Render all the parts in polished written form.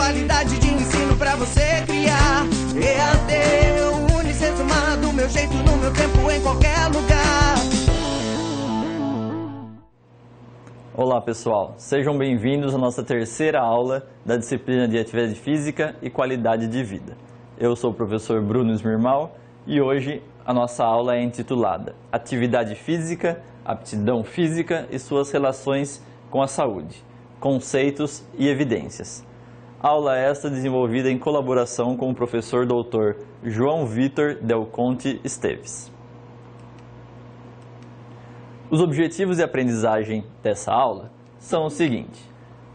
qualidade de ensino pra você criar. EAD, Unicentro, do meu jeito, no meu tempo, em qualquer lugar. Olá pessoal, sejam bem-vindos à nossa terceira aula da disciplina de Atividade Física e Qualidade de Vida. Eu sou o professor Bruno Smirmal e hoje a nossa aula é intitulada Atividade Física, Aptidão Física e suas relações com a saúde, conceitos e evidências. Aula esta desenvolvida em colaboração com o professor Dr. João Vitor Del Conte Esteves. Os objetivos de aprendizagem dessa aula são os seguintes: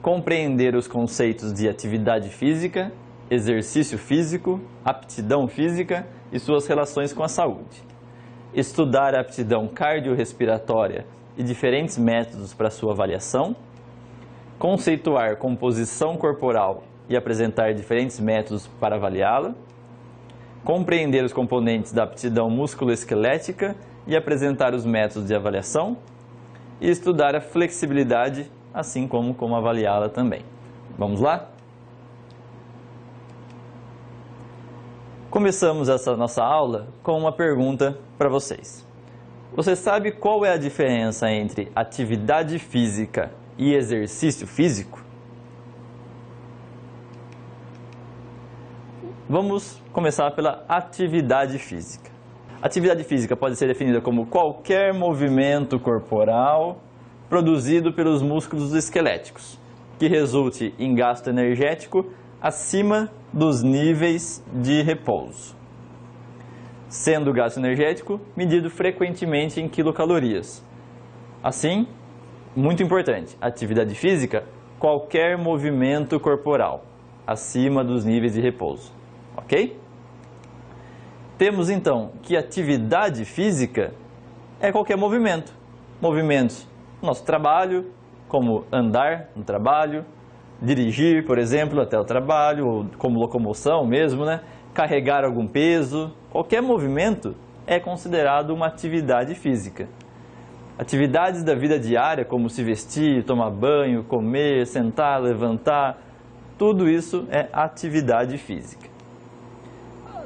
compreender os conceitos de atividade física, exercício físico, aptidão física e suas relações com a saúde. Estudar a aptidão cardiorrespiratória e diferentes métodos para sua avaliação. Conceituar composição corporal e apresentar diferentes métodos para avaliá-la. Compreender os componentes da aptidão musculoesquelética e apresentar os métodos de avaliação, e estudar a flexibilidade, assim como avaliá-la também. Vamos lá? Começamos essa nossa aula com uma pergunta para vocês. Você sabe qual é a diferença entre atividade física e exercício físico? Vamos começar pela atividade física. Atividade física pode ser definida como qualquer movimento corporal produzido pelos músculos esqueléticos, que resulte em gasto energético acima dos níveis de repouso, sendo o gasto energético medido frequentemente em quilocalorias. Assim, muito importante, atividade física, qualquer movimento corporal acima dos níveis de repouso, ok? Temos então que atividade física é qualquer movimento. Movimentos no nosso trabalho, como andar no trabalho, dirigir, por exemplo, até o trabalho, ou como locomoção mesmo, né? Carregar algum peso. Qualquer movimento é considerado uma atividade física. Atividades da vida diária, como se vestir, tomar banho, comer, sentar, levantar, tudo isso é atividade física.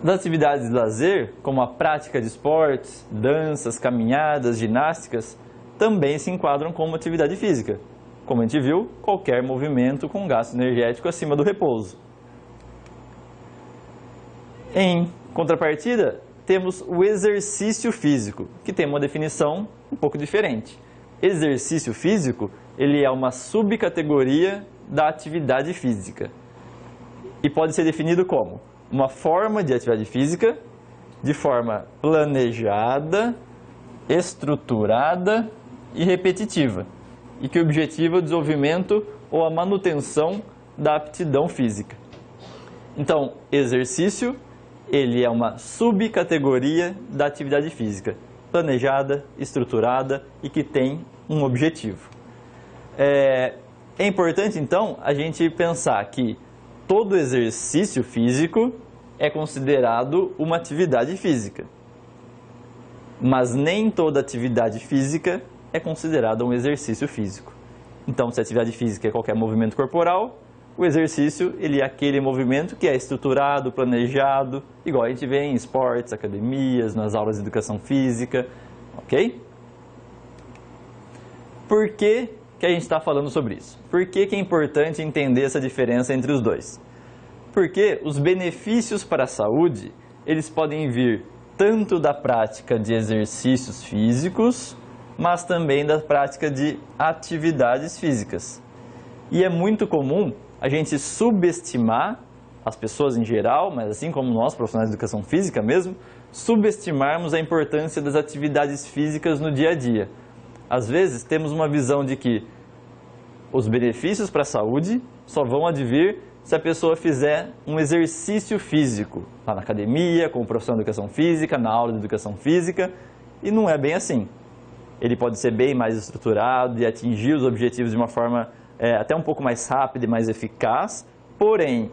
Das atividades de lazer, como a prática de esportes, danças, caminhadas, ginásticas, também se enquadram como atividade física. Como a gente viu, qualquer movimento com gasto energético acima do repouso. Em contrapartida, temos o exercício físico, que tem uma definição um pouco diferente. Exercício físico, ele é uma subcategoria da atividade física e pode ser definido como uma forma de atividade física de forma planejada, estruturada e repetitiva, e que objetiva o desenvolvimento ou a manutenção da aptidão física. Então, exercício, ele é uma subcategoria da atividade física, planejada, estruturada e que tem um objetivo. É importante, então, a gente pensar que todo exercício físico é considerado uma atividade física, mas nem toda atividade física é considerada um exercício físico. Então, se a atividade física é qualquer movimento corporal, o exercício ele é aquele movimento que é estruturado, planejado, igual a gente vê em esportes, academias, nas aulas de educação física, ok? Por que a gente está falando sobre isso? Por que é importante entender essa diferença entre os dois? Porque os benefícios para a saúde, eles podem vir tanto da prática de exercícios físicos, mas também da prática de atividades físicas. E é muito comum a gente subestimar, as pessoas em geral, mas assim como nós, profissionais de educação física mesmo, subestimarmos a importância das atividades físicas no dia a dia. Às vezes temos uma visão de que os benefícios para a saúde só vão advir se a pessoa fizer um exercício físico, lá na academia, como profissional de educação física, na aula de educação física, e não é bem assim. Ele pode ser bem mais estruturado e atingir os objetivos de uma forma até um pouco mais rápida e mais eficaz, porém,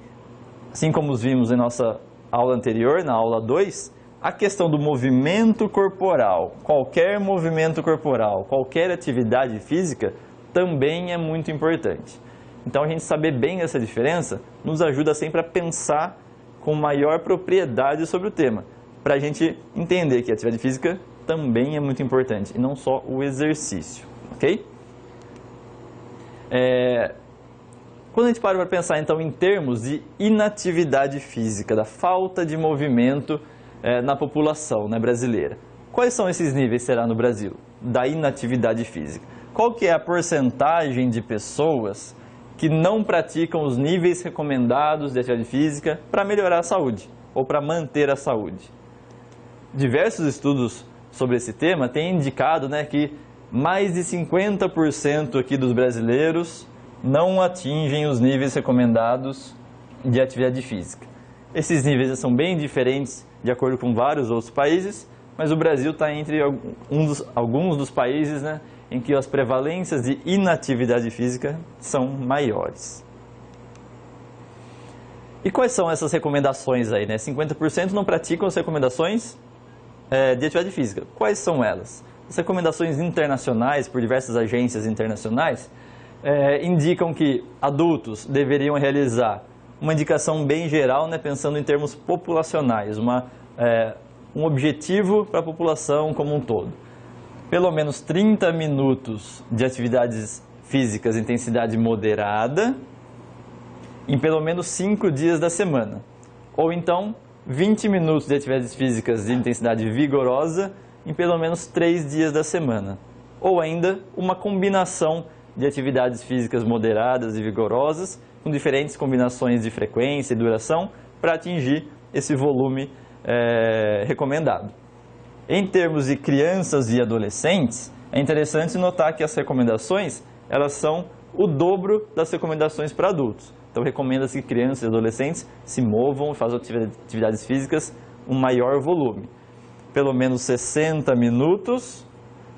assim como vimos em nossa aula anterior, na aula 2, a questão do movimento corporal, qualquer movimento corporal, qualquer atividade física, também é muito importante. Então a gente saber bem essa diferença nos ajuda sempre a pensar com maior propriedade sobre o tema, para a gente entender que a atividade física também é muito importante, e não só o exercício, ok? Quando a gente para pensar então em termos de inatividade física, da falta de movimento na população brasileira, quais são esses níveis, será, no Brasil, da inatividade física? Qual que é a porcentagem de pessoas que não praticam os níveis recomendados de atividade física para melhorar a saúde ou para manter a saúde? Diversos estudos sobre esse tema têm indicado que mais de 50% aqui dos brasileiros não atingem os níveis recomendados de atividade física. Esses níveis são bem diferentes de acordo com vários outros países, mas o Brasil está entre alguns dos países em que as prevalências de inatividade física são maiores. E quais são essas recomendações aí? 50% não praticam as recomendações de atividade física. Quais são elas? As recomendações internacionais, por diversas agências internacionais, indicam que adultos deveriam realizar uma indicação bem geral, pensando em termos populacionais, um objetivo para a população como um todo. Pelo menos 30 minutos de atividades físicas de intensidade moderada em pelo menos 5 dias da semana. Ou então, 20 minutos de atividades físicas de intensidade vigorosa em pelo menos 3 dias da semana. Ou ainda, uma combinação de atividades físicas moderadas e vigorosas com diferentes combinações de frequência e duração para atingir esse volume recomendado. Em termos de crianças e adolescentes, é interessante notar que as recomendações elas são o dobro das recomendações para adultos. Então, recomenda-se que crianças e adolescentes se movam e façam atividades físicas um maior volume. Pelo menos 60 minutos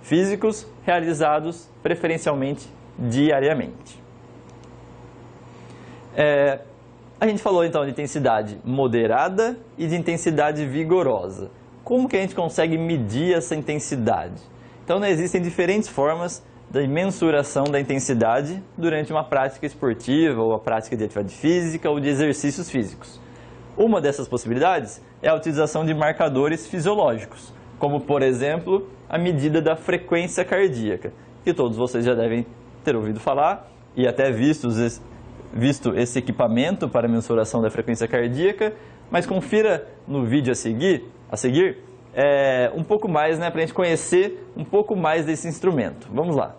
físicos realizados preferencialmente diariamente. A gente falou então de intensidade moderada e de intensidade vigorosa. Como que a gente consegue medir essa intensidade? Então, existem diferentes formas de mensuração da intensidade durante uma prática esportiva ou a prática de atividade física ou de exercícios físicos. Uma dessas possibilidades é a utilização de marcadores fisiológicos, como, por exemplo, a medida da frequência cardíaca, que todos vocês já devem ter ouvido falar e até visto esse equipamento para mensuração da frequência cardíaca, mas confira no vídeo a seguir um pouco mais, para a gente conhecer um pouco mais desse instrumento. Vamos lá.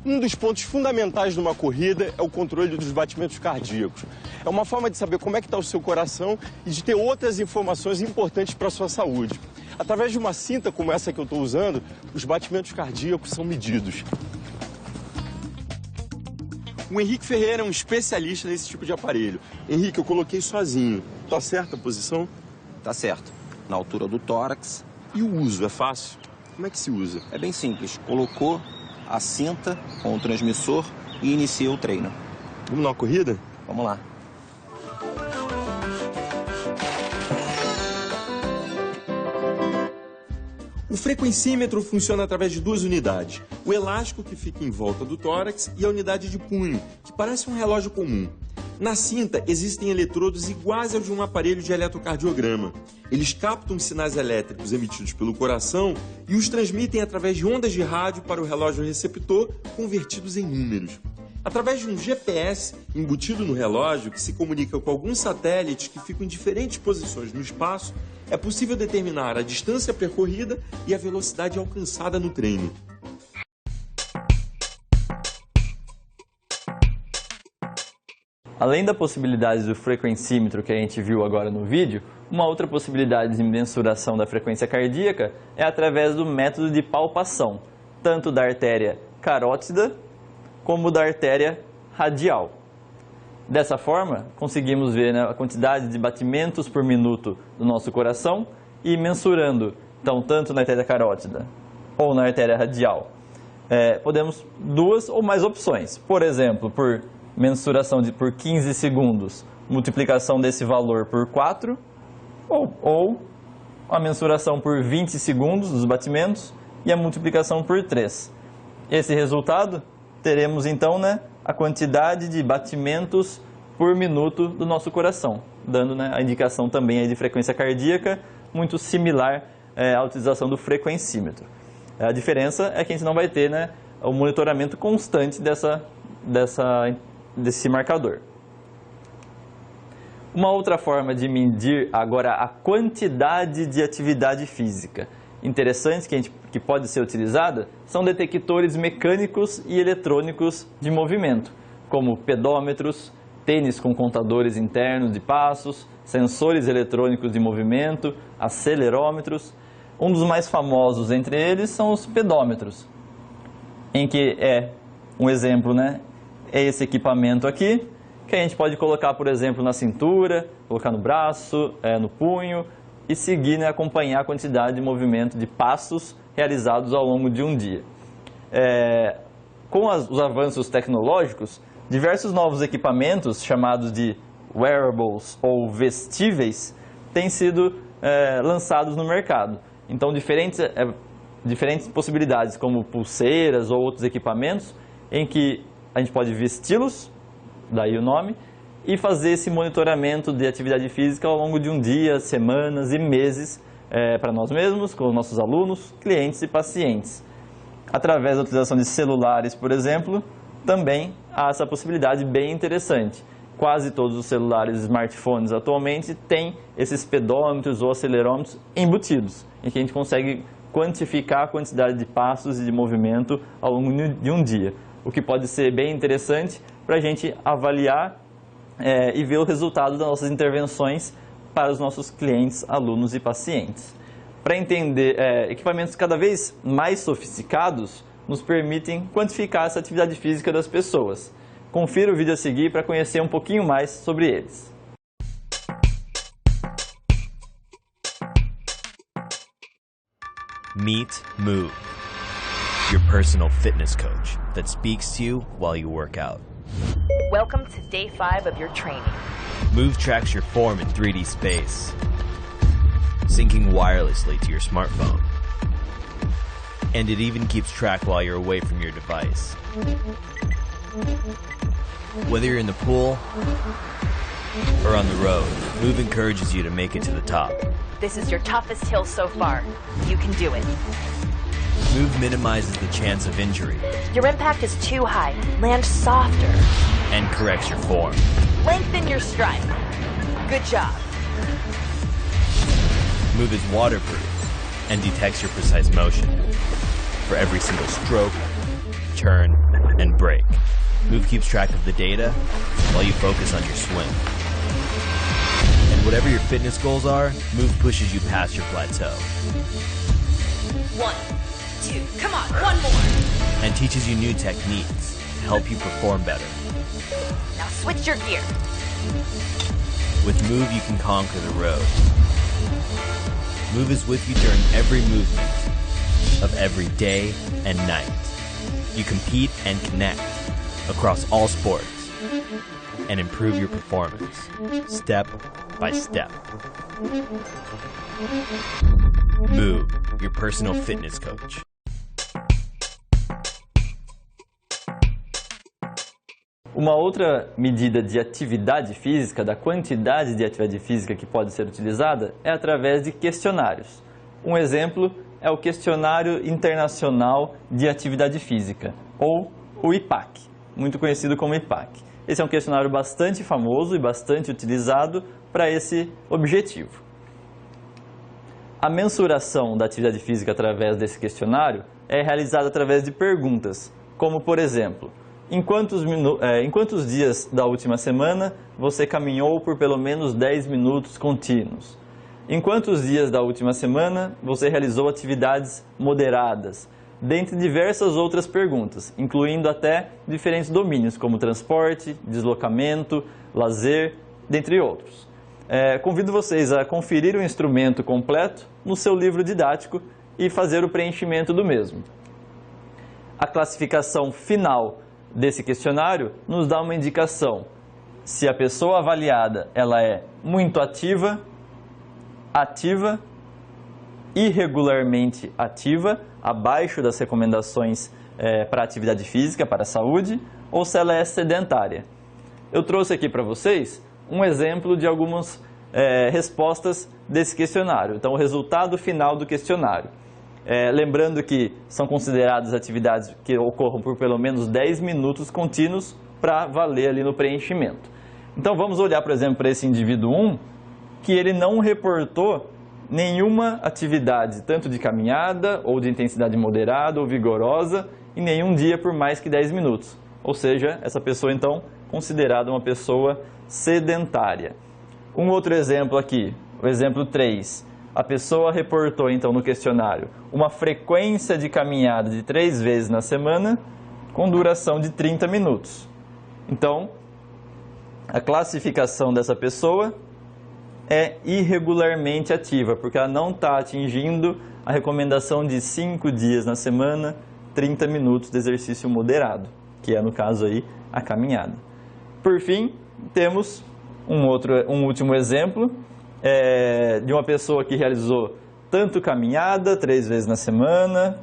Um dos pontos fundamentais numa corrida é o controle dos batimentos cardíacos. É uma forma de saber como é que está o seu coração e de ter outras informações importantes para a sua saúde. Através de uma cinta como essa que eu estou usando, os batimentos cardíacos são medidos. O Henrique Ferreira é um especialista nesse tipo de aparelho. Henrique, eu coloquei sozinho. Tá certa a posição? Tá certo. Na altura do tórax. E o uso, é fácil? Como é que se usa? É bem simples. Colocou a cinta com o transmissor e inicia o treino. Vamos numa corrida? Vamos lá. O frequencímetro funciona através de duas unidades. O elástico, que fica em volta do tórax, e a unidade de punho, que parece um relógio comum. Na cinta, existem eletrodos iguais aos de um aparelho de eletrocardiograma. Eles captam os sinais elétricos emitidos pelo coração e os transmitem através de ondas de rádio para o relógio receptor, convertidos em números. Através de um GPS embutido no relógio, que se comunica com alguns satélites que ficam em diferentes posições no espaço, é possível determinar a distância percorrida e a velocidade alcançada no treino. Além da possibilidade do frequencímetro que a gente viu agora no vídeo, uma outra possibilidade de mensuração da frequência cardíaca é através do método de palpação, tanto da artéria carótida como da artéria radial. Dessa forma, conseguimos ver a quantidade de batimentos por minuto do nosso coração e mensurando, então, tanto na artéria carótida ou na artéria radial. Podemos duas ou mais opções, por exemplo, por mensuração por 15 segundos, multiplicação desse valor por 4, ou a mensuração por 20 segundos dos batimentos e a multiplicação por 3. Esse resultado, teremos então, né, a quantidade de batimentos por minuto do nosso coração, dando, né, a indicação também aí de frequência cardíaca, muito similar à utilização do frequencímetro. A diferença é que a gente não vai ter, né, o monitoramento constante desse marcador. Uma outra forma de medir agora a quantidade de atividade física interessante que pode ser utilizada são detectores mecânicos e eletrônicos de movimento, como pedômetros, tênis com contadores internos de passos, sensores eletrônicos de movimento, acelerômetros. Um dos mais famosos entre eles são os pedômetros, em que um exemplo, né, é esse equipamento aqui, que a gente pode colocar, por exemplo, na cintura, colocar no braço, no punho e seguir, né, acompanhar a quantidade de movimento de passos realizados ao longo de um dia. Com os avanços tecnológicos, diversos novos equipamentos, chamados de wearables ou vestíveis, têm sido lançados no mercado. Então, diferentes possibilidades, como pulseiras ou outros equipamentos, em que a gente pode vesti-los, daí o nome, e fazer esse monitoramento de atividade física ao longo de um dia, semanas e meses, para nós mesmos, com os nossos alunos, clientes e pacientes. Através da utilização de celulares, por exemplo, também há essa possibilidade bem interessante. Quase todos os celulares e smartphones atualmente têm esses pedômetros ou acelerômetros embutidos, em que a gente consegue quantificar a quantidade de passos e de movimento ao longo de um dia, o que pode ser bem interessante para a gente avaliar e ver o resultado das nossas intervenções para os nossos clientes, alunos e pacientes. Para entender, equipamentos cada vez mais sofisticados nos permitem quantificar essa atividade física das pessoas. Confira o vídeo a seguir para conhecer um pouquinho mais sobre eles. Meet Move, your personal fitness coach that speaks to you while you work out. Welcome to day 5 of your training. Move tracks your form in 3D space, syncing wirelessly to your smartphone. And it even keeps track while you're away from your device. Whether you're in the pool or on the road, Move encourages you to make it to the top. This is your toughest hill so far. You can do it. Move minimizes the chance of injury Your impact is too high. Land softer. and corrects your form. Lengthen your stride. Good job. Move is waterproof and detects your precise motion for every single stroke, turn, and break. Move keeps track of the data while you focus on your swim. And whatever your fitness goals are, Move pushes you past your plateau 1, 2, come on, one more. and teaches you new techniques to help you perform better. Now switch your gear. With Move, you can conquer the road. Move is with you during every movement of every day and night. You compete and connect across all sports and improve your performance step by step. Move, your personal fitness coach. Uma outra medida de atividade física, da quantidade de atividade física que pode ser utilizada, é através de questionários. Um exemplo é o Questionário Internacional de Atividade Física, ou o IPAC, muito conhecido como IPAC. Esse é um questionário bastante famoso e bastante utilizado para esse objetivo. A mensuração da atividade física através desse questionário é realizada através de perguntas, como por exemplo, em quantos dias da última semana você caminhou por pelo menos 10 minutos contínuos? Em quantos dias da última semana você realizou atividades moderadas? Dentre diversas outras perguntas, incluindo até diferentes domínios, como transporte, deslocamento, lazer, dentre outros. Convido vocês a conferir o instrumento completo no seu livro didático e fazer o preenchimento do mesmo. A classificação final desse questionário nos dá uma indicação se a pessoa avaliada ela é muito ativa, ativa irregularmente ativa, abaixo das recomendações para atividade física, para a saúde, ou se ela é sedentária. Eu trouxe aqui para vocês um exemplo de algumas respostas desse questionário. Então, o resultado final do questionário. Lembrando que são consideradas atividades que ocorram por pelo menos 10 minutos contínuos para valer ali no preenchimento. Então, vamos olhar, por exemplo, para esse indivíduo 1, que ele não reportou nenhuma atividade, tanto de caminhada, ou de intensidade moderada ou vigorosa, em nenhum dia por mais que 10 minutos. Ou seja, essa pessoa, então, considerada uma pessoa sedentária. Um outro exemplo aqui, o exemplo 3. A pessoa reportou, então, no questionário, uma frequência de caminhada de 3 vezes na semana, com duração de 30 minutos. Então, a classificação dessa pessoa é irregularmente ativa, porque ela não está atingindo a recomendação de 5 dias na semana, 30 minutos de exercício moderado, que é, no caso aí, a caminhada. Por fim, temos um último exemplo de uma pessoa que realizou tanto caminhada 3 vezes na semana,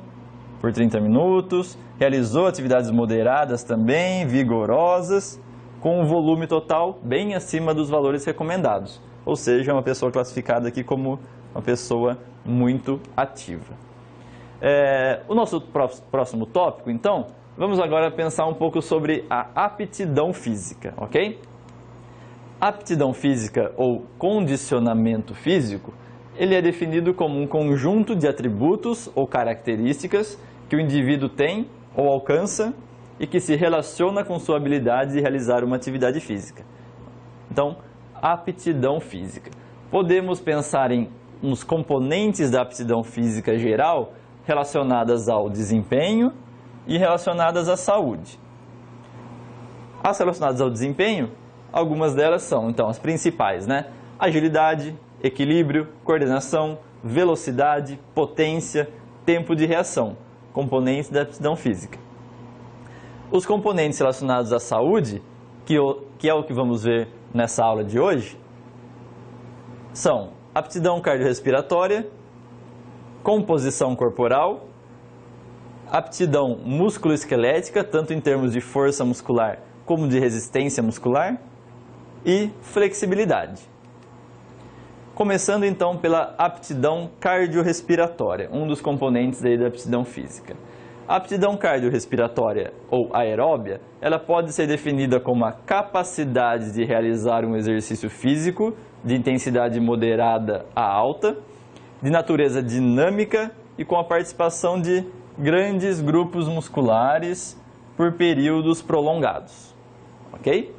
por 30 minutos, realizou atividades moderadas também, vigorosas, com um volume total bem acima dos valores recomendados. Ou seja, uma pessoa classificada aqui como uma pessoa muito ativa. O nosso próximo tópico, então, vamos agora pensar um pouco sobre a aptidão física, ok? Aptidão física ou condicionamento físico, ele é definido como um conjunto de atributos ou características que o indivíduo tem ou alcança e que se relaciona com sua habilidade de realizar uma atividade física. Então, aptidão física. Podemos pensar nos componentes da aptidão física geral relacionadas ao desempenho e relacionadas à saúde. As relacionadas ao desempenho, algumas delas são, então, as principais, né? Agilidade, equilíbrio, coordenação, velocidade, potência, tempo de reação, componentes da aptidão física. Os componentes relacionados à saúde, que é o que vamos ver nessa aula de hoje, são aptidão cardiorrespiratória, composição corporal, aptidão músculo-esquelética, tanto em termos de força muscular como de resistência muscular, e flexibilidade. Começando então pela aptidão cardiorrespiratória, um dos componentes aí da aptidão física. A aptidão cardiorrespiratória ou aeróbia, ela pode ser definida como a capacidade de realizar um exercício físico de intensidade moderada a alta, de natureza dinâmica e com a participação de grandes grupos musculares por períodos prolongados, ok?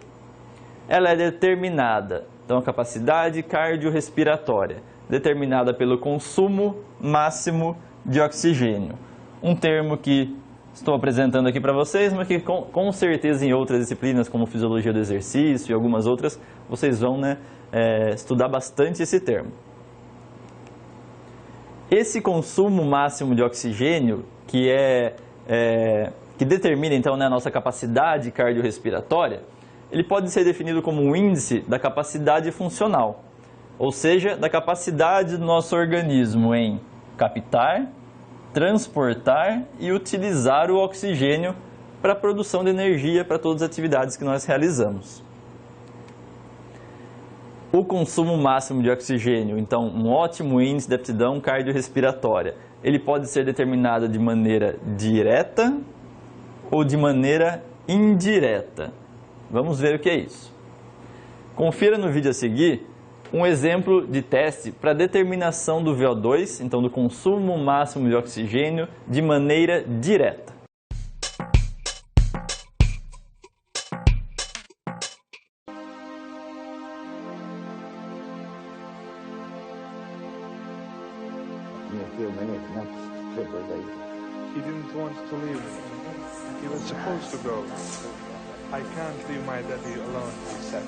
Ela é determinada, então a capacidade cardiorrespiratória, determinada pelo consumo máximo de oxigênio. Um termo que estou apresentando aqui para vocês, mas que com certeza em outras disciplinas, como fisiologia do exercício e algumas outras, vocês vão estudar bastante esse termo. Esse consumo máximo de oxigênio, que determina então a nossa capacidade cardiorrespiratória, ele pode ser definido como um índice da capacidade funcional, ou seja, da capacidade do nosso organismo em captar, transportar e utilizar o oxigênio para a produção de energia para todas as atividades que nós realizamos. O consumo máximo de oxigênio, então, um ótimo índice de aptidão cardiorrespiratória, ele pode ser determinado de maneira direta ou de maneira indireta. Vamos ver o que é isso. Confira no vídeo a seguir um exemplo de teste para determinação do VO2, então do consumo máximo de oxigênio, de maneira direta. He didn't want to leave. He was supposed to go. I can't leave my daddy alone, he said.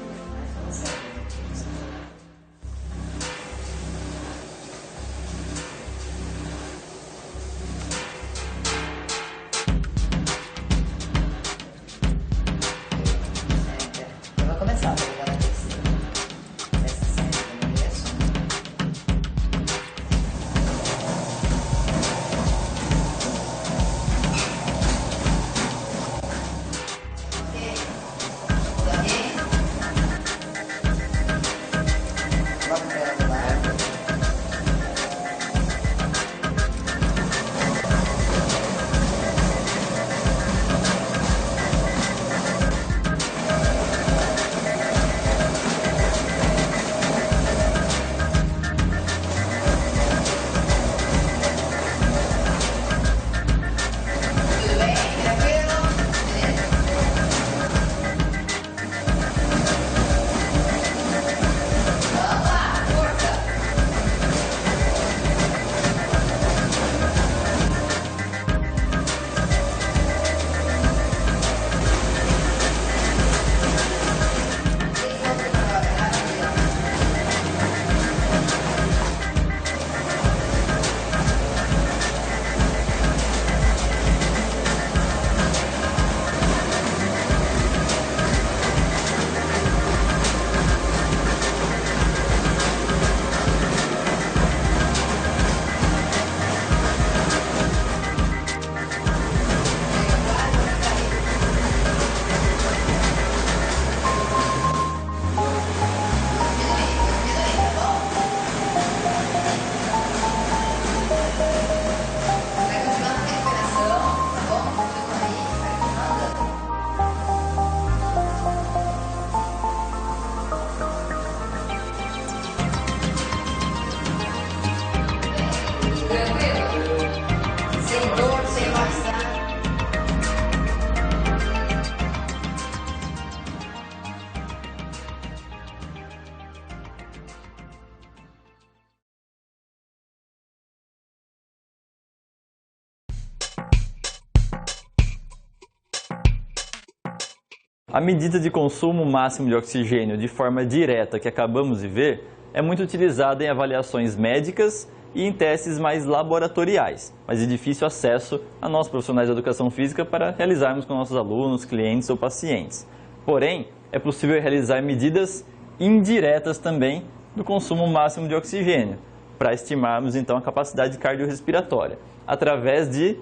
A medida de consumo máximo de oxigênio de forma direta que acabamos de ver é muito utilizada em avaliações médicas e em testes mais laboratoriais, mas de difícil acesso a nós profissionais da educação física para realizarmos com nossos alunos, clientes ou pacientes. Porém, é possível realizar medidas indiretas também do consumo máximo de oxigênio, para estimarmos então a capacidade cardiorrespiratória, através de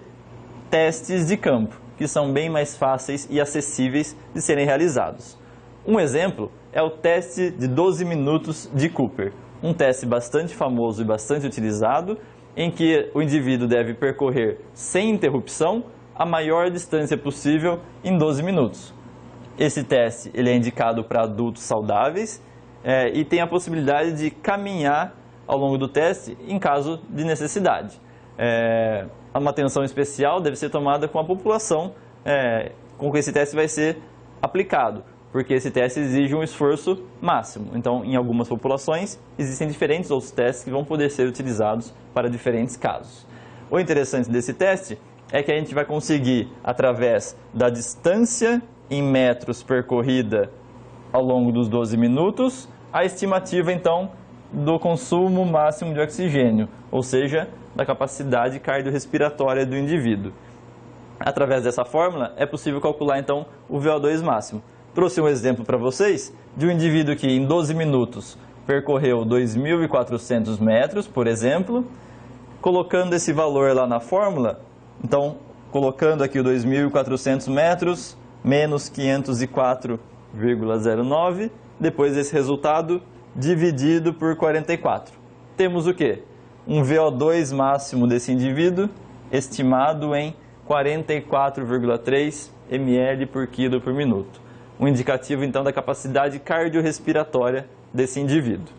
testes de campo, que são bem mais fáceis e acessíveis de serem realizados. Um exemplo é o teste de 12 minutos de Cooper, um teste bastante famoso e bastante utilizado, em que o indivíduo deve percorrer sem interrupção a maior distância possível em 12 minutos. Esse teste ele é indicado para adultos saudáveis e tem a possibilidade de caminhar ao longo do teste em caso de necessidade. Uma atenção especial deve ser tomada com a população com que esse teste vai ser aplicado, porque esse teste exige um esforço máximo. Então, em algumas populações, existem diferentes outros testes que vão poder ser utilizados para diferentes casos. O interessante desse teste é que a gente vai conseguir, através da distância em metros percorrida ao longo dos 12 minutos, a estimativa, então, do consumo máximo de oxigênio, ou seja, da capacidade cardiorrespiratória do indivíduo. Através dessa fórmula, é possível calcular, então, o VO2 máximo. Trouxe um exemplo para vocês de um indivíduo que em 12 minutos percorreu 2.400 metros, por exemplo. Colocando esse valor lá na fórmula, então, colocando aqui o 2.400 metros menos 504,09, depois desse resultado dividido por 44. Temos o quê? Um VO2 máximo desse indivíduo estimado em 44,3 ml por quilo por minuto. Um indicativo, então, da capacidade cardiorrespiratória desse indivíduo.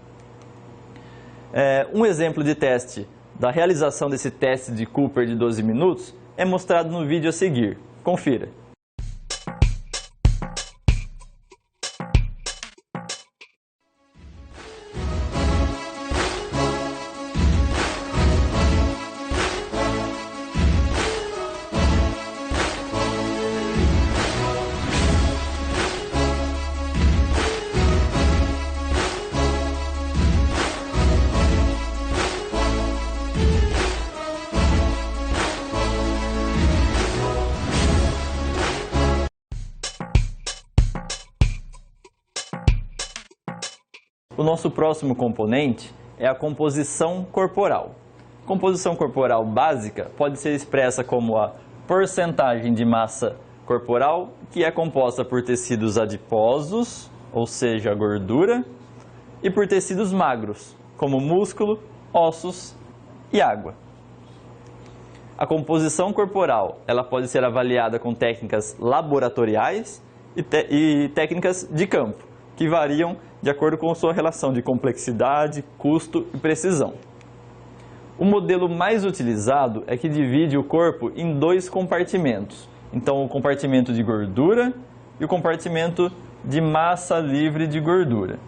Um exemplo de teste da realização desse teste de Cooper de 12 minutos é mostrado no vídeo a seguir. Confira. O nosso próximo componente é a composição corporal. Composição corporal básica pode ser expressa como a porcentagem de massa corporal, que é composta por tecidos adiposos, ou seja, gordura, e por tecidos magros, como músculo, ossos e água. A composição corporal ela pode ser avaliada com técnicas laboratoriais e técnicas de campo, que variam de acordo com sua relação de complexidade, custo e precisão. O modelo mais utilizado é que divide o corpo em dois compartimentos. Então, o compartimento de gordura e o compartimento de massa livre de gordura,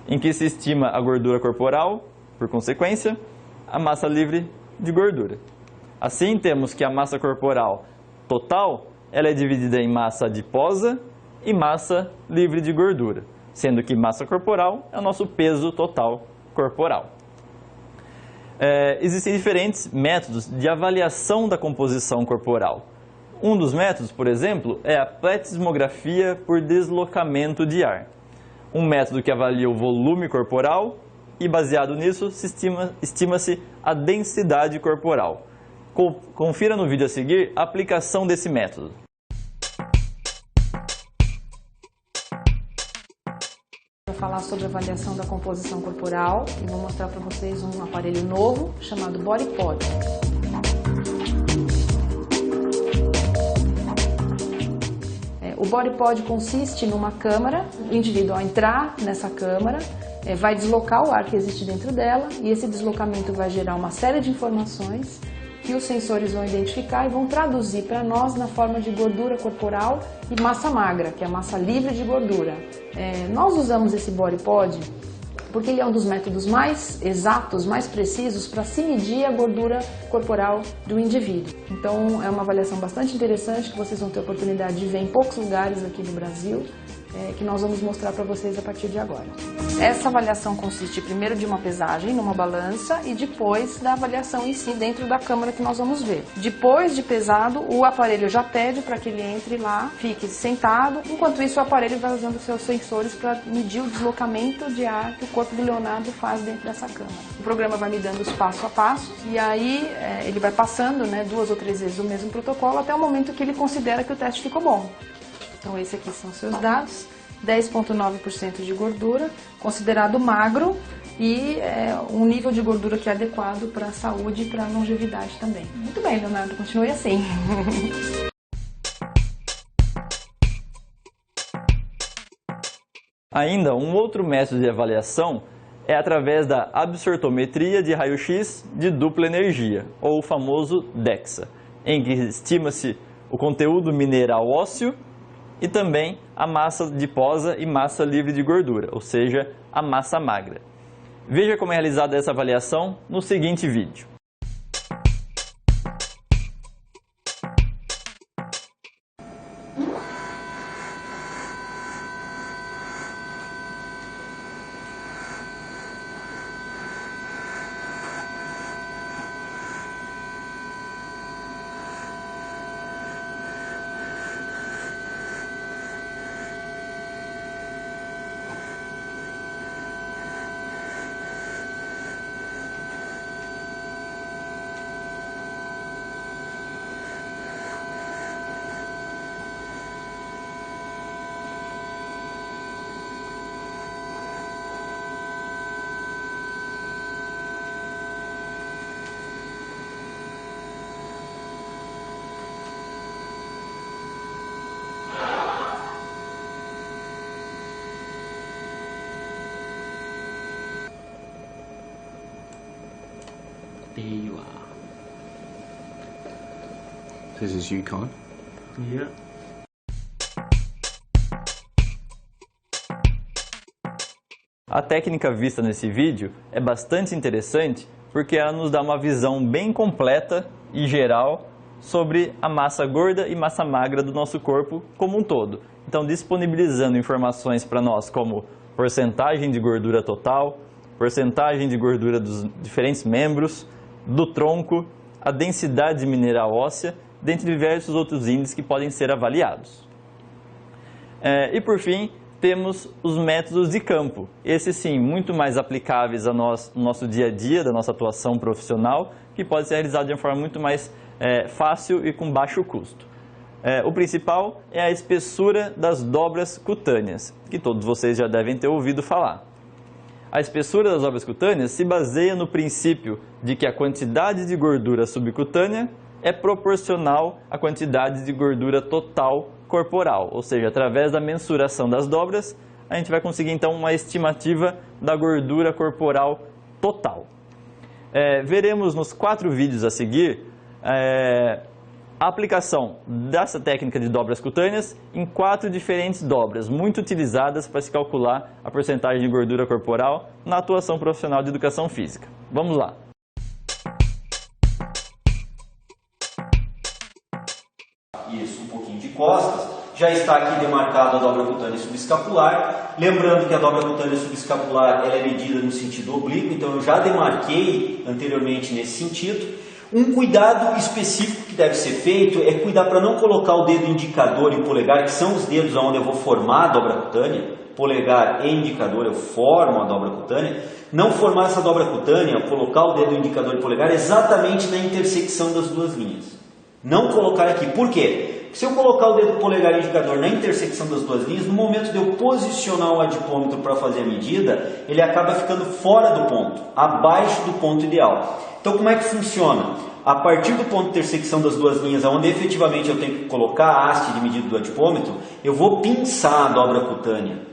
em que se estima a gordura corporal, por consequência, a massa livre de gordura. Assim, temos que a massa corporal total ela é dividida em massa adiposa e massa livre de gordura, sendo que massa corporal é o nosso peso total corporal. Existem diferentes métodos de avaliação da composição corporal. Um dos métodos, por exemplo, é a pletismografia por deslocamento de ar. Um método que avalia o volume corporal e, baseado nisso, estima-se a densidade corporal. Confira no vídeo a seguir a aplicação desse método. Vou falar sobre a avaliação da composição corporal e vou mostrar para vocês um aparelho novo chamado BodyPod. O BodyPod consiste numa câmara, o indivíduo ao entrar nessa câmara vai deslocar o ar que existe dentro dela e esse deslocamento vai gerar uma série de informações que os sensores vão identificar e vão traduzir para nós na forma de gordura corporal e massa magra, que é a massa livre de gordura. Nós usamos esse BodyPod porque ele é um dos métodos mais exatos, mais precisos para se medir a gordura corporal do indivíduo. Então é uma avaliação bastante interessante que vocês vão ter a oportunidade de ver em poucos lugares aqui no Brasil, que nós vamos mostrar para vocês a partir de agora. Essa avaliação consiste primeiro de uma pesagem numa balança e depois da avaliação em si dentro da câmara que nós vamos ver. Depois de pesado, o aparelho já pede para que ele entre lá, fique sentado, enquanto isso o aparelho vai usando seus sensores para medir o deslocamento de ar que o corpo do Leonardo faz dentro dessa câmara. O programa vai me dando os passo a passo e aí ele vai passando 2 ou 3 vezes o mesmo protocolo até o momento que ele considera que o teste ficou bom. Então esses aqui são seus dados, 10,9% de gordura, considerado magro e um nível de gordura que é adequado para a saúde e para a longevidade também. Muito bem, Leonardo, continue assim. Ainda um outro método de avaliação é através da absortometria de raio-x de dupla energia, ou o famoso DEXA, em que estima-se o conteúdo mineral ósseo e também a massa adiposa e massa livre de gordura, ou seja, a massa magra. Veja como é realizada essa avaliação no seguinte vídeo. There you are. This is Yukon. Yeah. A técnica vista nesse vídeo é bastante interessante porque ela nos dá uma visão bem completa e geral sobre a massa gorda e massa magra do nosso corpo como um todo. Então, disponibilizando informações para nós como porcentagem de gordura total, porcentagem de gordura dos diferentes membros, do tronco, a densidade mineral óssea, dentre diversos outros índices que podem ser avaliados. E por fim, temos os métodos de campo. Esses sim, muito mais aplicáveis a nós, no nosso dia a dia, da nossa atuação profissional, que pode ser realizado de uma forma muito mais fácil e com baixo custo. O principal é a espessura das dobras cutâneas, que todos vocês já devem ter ouvido falar. A espessura das dobras cutâneas se baseia no princípio de que a quantidade de gordura subcutânea é proporcional à quantidade de gordura total corporal, ou seja, através da mensuração das dobras, a gente vai conseguir então uma estimativa da gordura corporal total. Veremos nos 4 vídeos a seguir a aplicação dessa técnica de dobras cutâneas em 4 diferentes dobras, muito utilizadas para se calcular a porcentagem de gordura corporal na atuação profissional de educação física. Vamos lá! Isso, um pouquinho de costas. Já está aqui demarcado a dobra cutânea subescapular. Lembrando que a dobra cutânea subescapular ela é medida no sentido oblíquo, então eu já demarquei anteriormente nesse sentido. Um cuidado específico que deve ser feito é cuidar para não colocar o dedo indicador e polegar, que são os dedos onde eu vou formar a dobra cutânea. Polegar e indicador eu formo a dobra cutânea. Não formar essa dobra cutânea, colocar o dedo indicador e polegar exatamente na intersecção das duas linhas. Não colocar aqui. Por quê? Se eu colocar o dedo polegar e indicador na intersecção das duas linhas, no momento de eu posicionar o adipômetro para fazer a medida, ele acaba ficando fora do ponto, abaixo do ponto ideal. Então como é que funciona? A partir do ponto de intersecção das duas linhas, onde efetivamente eu tenho que colocar a haste de medida do adipômetro, eu vou pinçar a dobra cutânea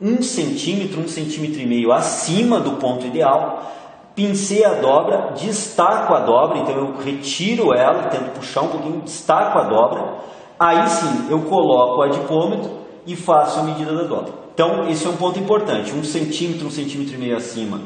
1 centímetro, 1,5 centímetros acima do ponto ideal. Pincei a dobra, destaco a dobra, então eu retiro ela, tento puxar um pouquinho, destaco a dobra. Aí sim, eu coloco o adipômetro e faço a medida da dobra. Então, esse é um ponto importante, 1 centímetro, 1,5 centímetros acima.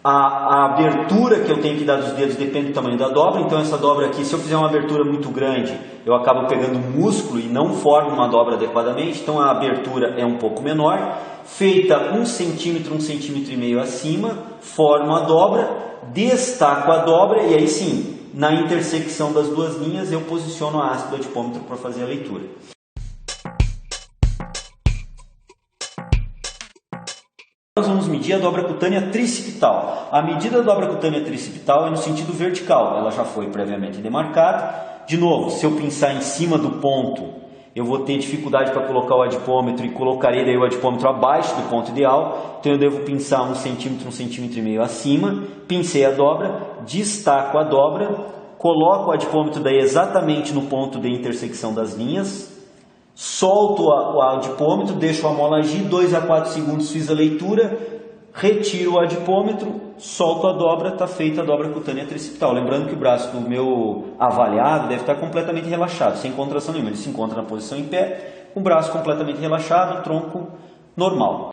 A abertura que eu tenho que dar dos dedos depende do tamanho da dobra, então essa dobra aqui, se eu fizer uma abertura muito grande, eu acabo pegando músculo e não formo uma dobra adequadamente, então a abertura é um pouco menor. Feita 1 centímetro, 1,5 centímetros acima, formo a dobra, destaco a dobra e aí sim, na intersecção das duas linhas, eu posiciono a haste do adipômetro para fazer a leitura. Nós vamos medir a dobra cutânea tricipital. A medida da dobra cutânea tricipital é no sentido vertical, ela já foi previamente demarcada. De novo, se eu pinçar em cima do ponto, eu vou ter dificuldade para colocar o adipômetro e colocarei daí o adipômetro abaixo do ponto ideal. Então eu devo pinçar 1 centímetro, 1,5 centímetros acima, pincei a dobra, destaco a dobra, coloco o adipômetro daí exatamente no ponto de intersecção das linhas, solto o adipômetro, deixo a mola agir, 2 a 4 segundos fiz a leitura, retiro o adipômetro, solto a dobra, está feita a dobra cutânea tricipital. Lembrando que o braço do meu avaliado deve estar completamente relaxado, sem contração nenhuma. Ele se encontra na posição em pé, com o braço completamente relaxado, tronco normal.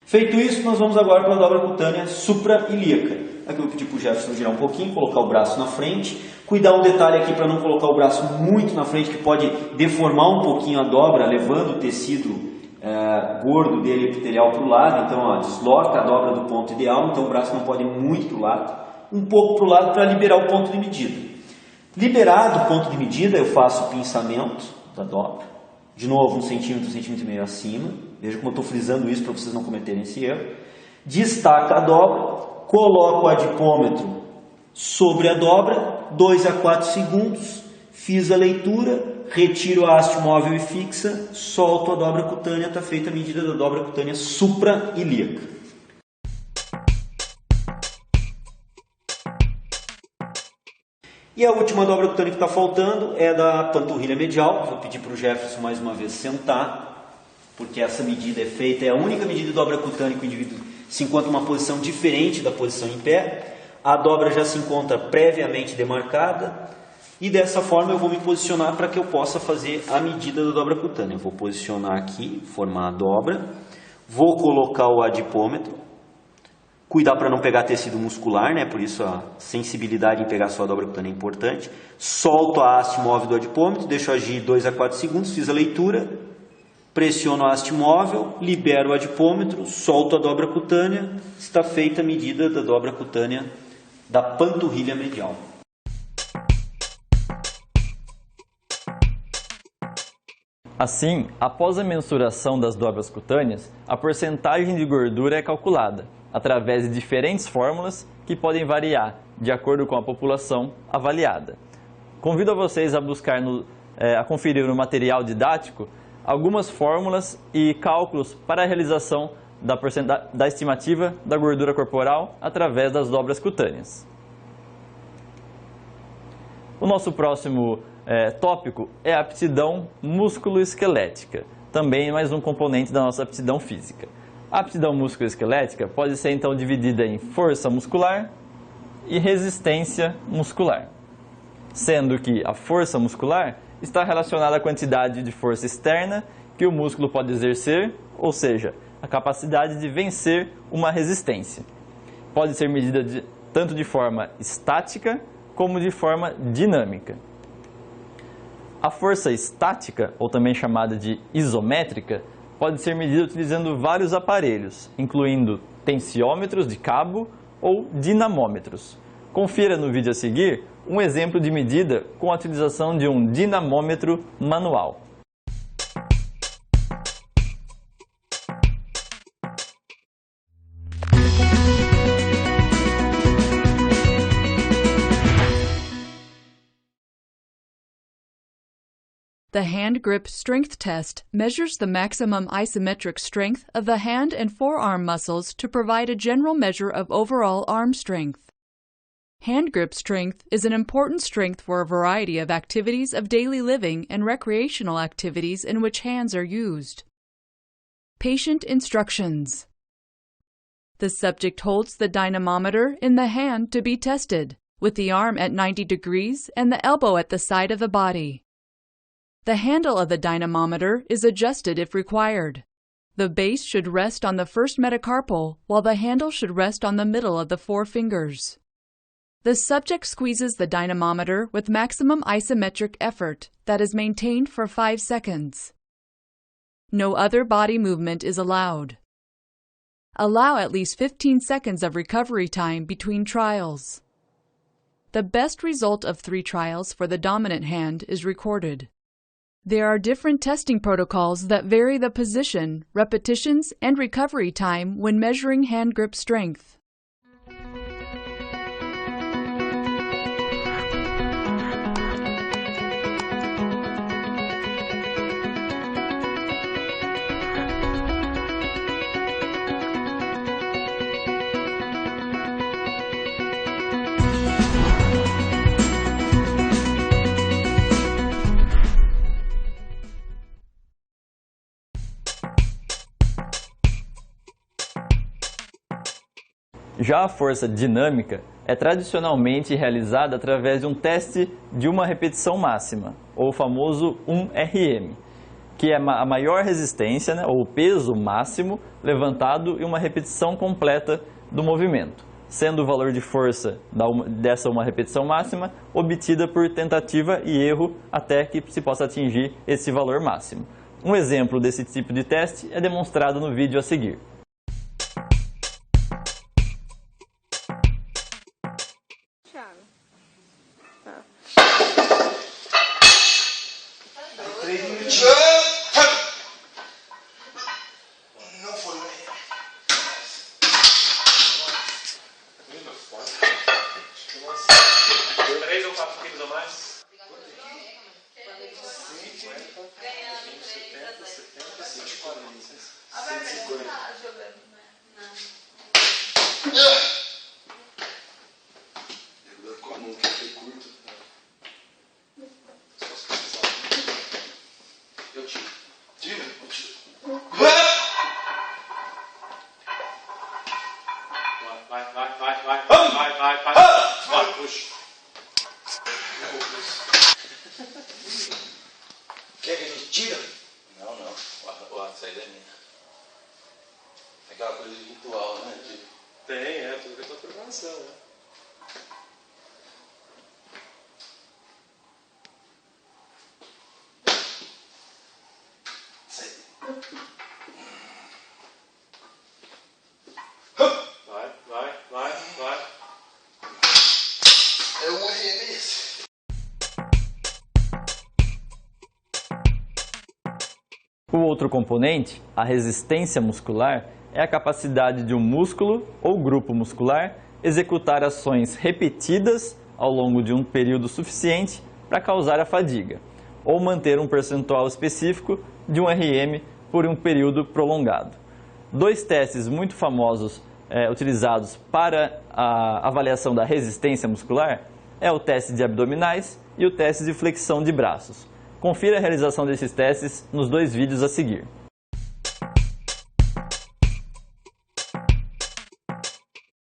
Feito isso, nós vamos agora para a dobra cutânea suprailíaca. Aqui eu vou pedir para o Jefferson girar um pouquinho, colocar o braço na frente. Cuidar um detalhe aqui para não colocar o braço muito na frente, que pode deformar um pouquinho a dobra, levando o tecido gordo dele epitelial para o lado. Então, ó, desloca a dobra do ponto ideal, então o braço não pode ir muito para o lado. Um pouco para o lado para liberar o ponto de medida. Liberado o ponto de medida, eu faço o pinçamento da dobra. De novo, 1 centímetro, 1,5 centímetros acima. Veja como eu estou frisando isso para vocês não cometerem esse erro. Destaca a dobra, coloco o adipômetro sobre a dobra, 2 a 4 segundos, fiz a leitura, retiro a haste móvel e fixa, solto a dobra cutânea, está feita a medida da dobra cutânea suprailíaca. E a última dobra cutânea que está faltando é da panturrilha medial. Vou pedir para o Jefferson mais uma vez sentar, porque essa medida é feita, é a única medida de dobra cutânea que o indivíduo se encontra em uma posição diferente da posição em pé. A dobra já se encontra previamente demarcada e dessa forma eu vou me posicionar para que eu possa fazer a medida da dobra cutânea. Eu vou posicionar aqui, formar a dobra, vou colocar o adipômetro. Cuidar para não pegar tecido muscular, né? Por isso a sensibilidade em pegar só a dobra cutânea é importante. Solto a haste móvel do adipômetro, deixo agir 2 a 4 segundos, fiz a leitura, pressiono a haste móvel, libero o adipômetro, solto a dobra cutânea, está feita a medida da dobra cutânea da panturrilha medial. Assim, após a mensuração das dobras cutâneas, a porcentagem de gordura é calculada através de diferentes fórmulas que podem variar de acordo com a população avaliada. Convido a vocês a buscar, a conferir no material didático algumas fórmulas e cálculos para a realização da estimativa da gordura corporal através das dobras cutâneas. O nosso próximo tópico é a aptidão músculo-esquelética, também mais um componente da nossa aptidão física. A aptidão músculo-esquelética pode ser então dividida em força muscular e resistência muscular, sendo que a força muscular está relacionada à quantidade de força externa que o músculo pode exercer, ou seja, a capacidade de vencer uma resistência. Pode ser medida tanto de forma estática como de forma dinâmica. A força estática, ou também chamada de isométrica, pode ser medida utilizando vários aparelhos, incluindo tensiômetros de cabo ou dinamômetros. Confira no vídeo a seguir um exemplo de medida com a utilização de um dinamômetro manual. The hand grip strength test measures the maximum isometric strength of the hand and forearm muscles to provide a general measure of overall arm strength. Hand grip strength is an important strength for a variety of activities of daily living and recreational activities in which hands are used. Patient instructions. The subject holds the dynamometer in the hand to be tested, with the arm at 90 degrees and the elbow at the side of the body. The handle of the dynamometer is adjusted if required. The base should rest on the first metacarpal, while the handle should rest on the middle of the 4 fingers. The subject squeezes the dynamometer with maximum isometric effort that is maintained for 5 seconds. No other body movement is allowed. Allow at least 15 seconds of recovery time between trials. The best result of 3 trials for the dominant hand is recorded. There are different testing protocols that vary the position, repetitions, and recovery time when measuring hand grip strength. Já a força dinâmica é tradicionalmente realizada através de um teste de uma repetição máxima, ou o famoso 1RM, que é a maior resistência, né, ou o peso máximo levantado e uma repetição completa do movimento, sendo o valor de força dessa uma repetição máxima obtida por tentativa e erro até que se possa atingir esse valor máximo. Um exemplo desse tipo de teste é demonstrado no vídeo a seguir. Vai, puxa. Quer que a gente tira? Não. A saída é minha. É aquela coisa de ritual, né? Tem, tudo que é tua programação, né? Vai. É um RM esse. O outro componente, a resistência muscular, é a capacidade de um músculo ou grupo muscular executar ações repetidas ao longo de um período suficiente para causar a fadiga, ou manter um percentual específico de um RM por um período prolongado. 2 testes muito famosos utilizados para a avaliação da resistência muscular é o teste de abdominais e o teste de flexão de braços. Confira a realização desses testes nos 2 vídeos a seguir.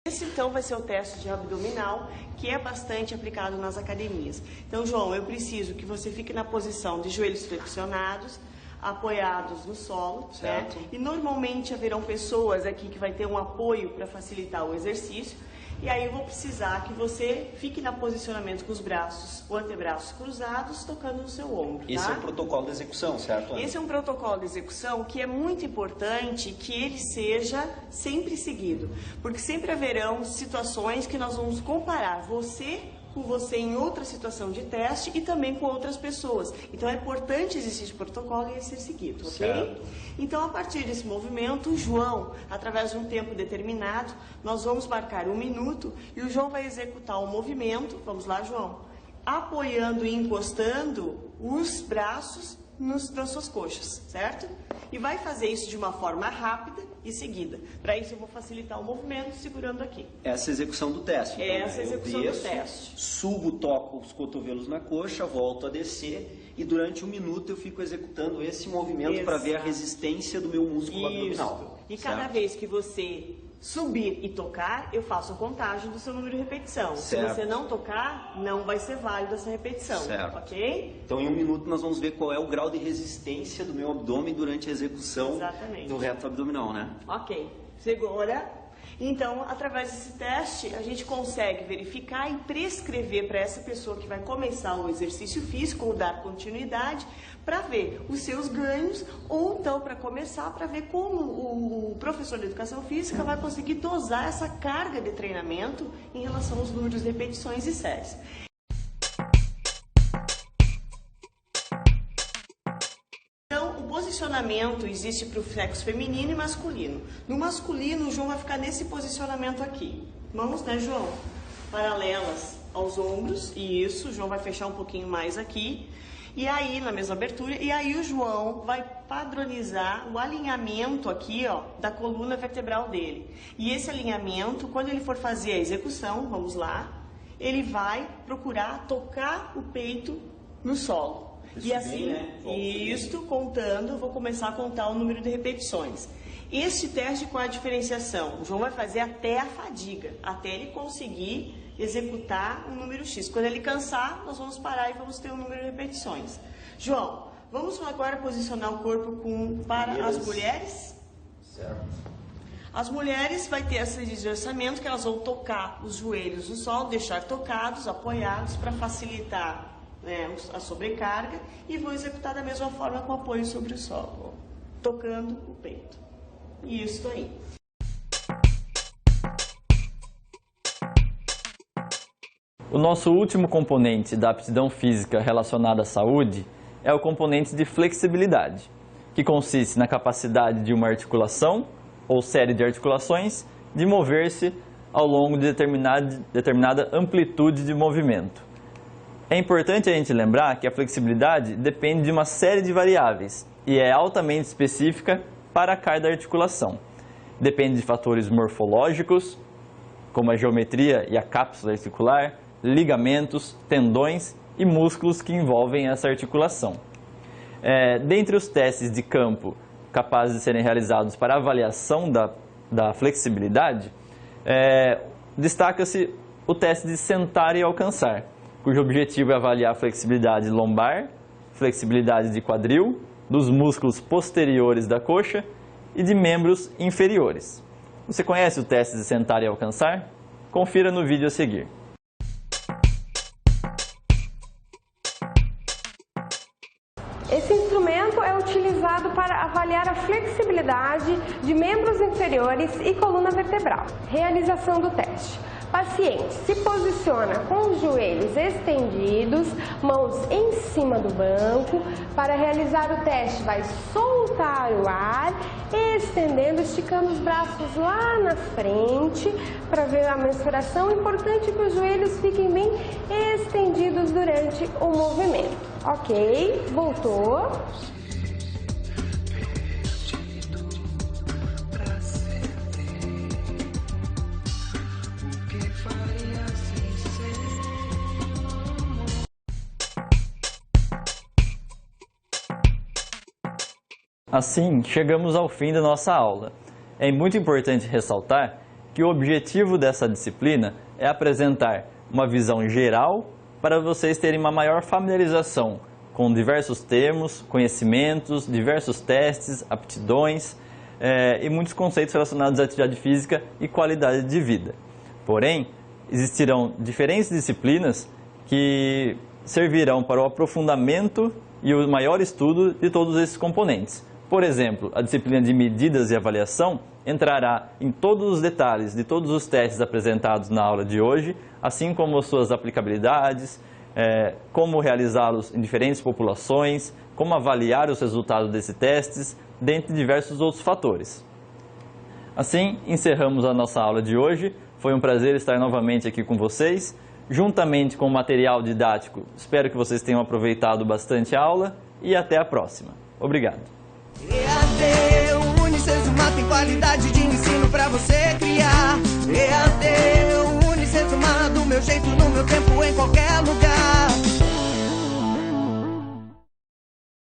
Esse então vai ser o teste de abdominal, que é bastante aplicado nas academias. Então, João, eu preciso que você fique na posição de joelhos flexionados, apoiados no solo, certo, né? E normalmente haverão pessoas aqui que vai ter um apoio para facilitar o exercício. E aí eu vou precisar que você fique na posicionamento com os braços, o antebraços cruzados, tocando no seu ombro. Esse é um protocolo de execução, certo, Ana? Esse é um protocolo de execução que é muito importante que ele seja sempre seguido, porque sempre haverão situações que nós vamos comparar você com você em outra situação de teste e também com outras pessoas. Então é importante existir esse protocolo e ele ser seguido, ok? Certo. Então, a partir desse movimento, o João, através de um tempo determinado, nós vamos marcar 1 minuto e o João vai executar o movimento, vamos lá, João, apoiando e encostando os braços nas suas coxas, certo? E vai fazer isso de uma forma rápida e seguida. Para isso eu vou facilitar o movimento segurando aqui. Essa é a execução do teste. Então, essa é a execução do teste. Subo, toco os cotovelos na coxa, volto a descer e durante 1 minuto eu fico executando esse movimento para ver a resistência do meu músculo abdominal. E cada vez que você subir e tocar, eu faço a contagem do seu número de repetição. Certo. Se você não tocar, não vai ser válido essa repetição. Certo. Ok? Então, em 1 minuto, nós vamos ver qual é o grau de resistência do meu abdômen durante a execução do reto abdominal, né? Ok. Segura. Então, através desse teste, a gente consegue verificar e prescrever para essa pessoa que vai começar o exercício físico ou dar continuidade, para ver os seus ganhos, ou então, para começar, para ver como o professor de educação física vai conseguir dosar essa carga de treinamento em relação aos números de repetições e séries. O posicionamento existe para o sexo feminino e masculino. No masculino, o João vai ficar nesse posicionamento aqui. Mãos, né, João? Paralelas aos ombros. Isso, o João vai fechar um pouquinho mais aqui. E aí, na mesma abertura, e aí o João vai padronizar o alinhamento aqui, ó, da coluna vertebral dele. E esse alinhamento, quando ele for fazer a execução, vamos lá, ele vai procurar tocar o peito no solo. E assim, isto contando, vou começar a contar o número de repetições. Este teste com a diferenciação, o João vai fazer até a fadiga, até ele conseguir executar um número X. Quando ele cansar, nós vamos parar e vamos ter um número de repetições. João, vamos agora posicionar o corpo para as mulheres? Certo. As mulheres vai ter esse deslizamento que elas vão tocar os joelhos no solo, deixar tocados, apoiados para facilitar a sobrecarga e vou executar da mesma forma com apoio sobre o solo, tocando o peito. Isso aí. O nosso último componente da aptidão física relacionada à saúde é o componente de flexibilidade, que consiste na capacidade de uma articulação ou série de articulações de mover-se ao longo de determinada amplitude de movimento. É importante a gente lembrar que a flexibilidade depende de uma série de variáveis e é altamente específica para cada articulação. Depende de fatores morfológicos, como a geometria e a cápsula articular, ligamentos, tendões e músculos que envolvem essa articulação. Dentre os testes de campo capazes de serem realizados para avaliação da flexibilidade, destaca-se o teste de sentar e alcançar, cujo objetivo é avaliar a flexibilidade lombar, flexibilidade de quadril, dos músculos posteriores da coxa e de membros inferiores. Você conhece o teste de sentar e alcançar? Confira no vídeo a seguir. Esse instrumento é utilizado para avaliar a flexibilidade de membros inferiores e coluna vertebral. Realização do teste. Paciente se posiciona com os joelhos estendidos, mãos em cima do banco. Para realizar o teste, vai soltar o ar, estendendo, esticando os braços lá na frente para ver a mensuração. É importante que os joelhos fiquem bem estendidos durante o movimento. Ok, voltou. Assim, chegamos ao fim da nossa aula. É muito importante ressaltar que o objetivo dessa disciplina é apresentar uma visão geral para vocês terem uma maior familiarização com diversos termos, conhecimentos, diversos testes, aptidões e muitos conceitos relacionados à atividade física e qualidade de vida. Porém, existirão diferentes disciplinas que servirão para o aprofundamento e o maior estudo de todos esses componentes. Por exemplo, a disciplina de medidas e avaliação entrará em todos os detalhes de todos os testes apresentados na aula de hoje, assim como suas aplicabilidades, como realizá-los em diferentes populações, como avaliar os resultados desses testes, dentre diversos outros fatores. Assim, encerramos a nossa aula de hoje. Foi um prazer estar novamente aqui com vocês. Juntamente com o material didático, espero que vocês tenham aproveitado bastante a aula e até a próxima. Obrigado. EAD, o Unicesumar tem qualidade de ensino pra você criar. EAD, o Unicesumar do meu jeito, no meu tempo, em qualquer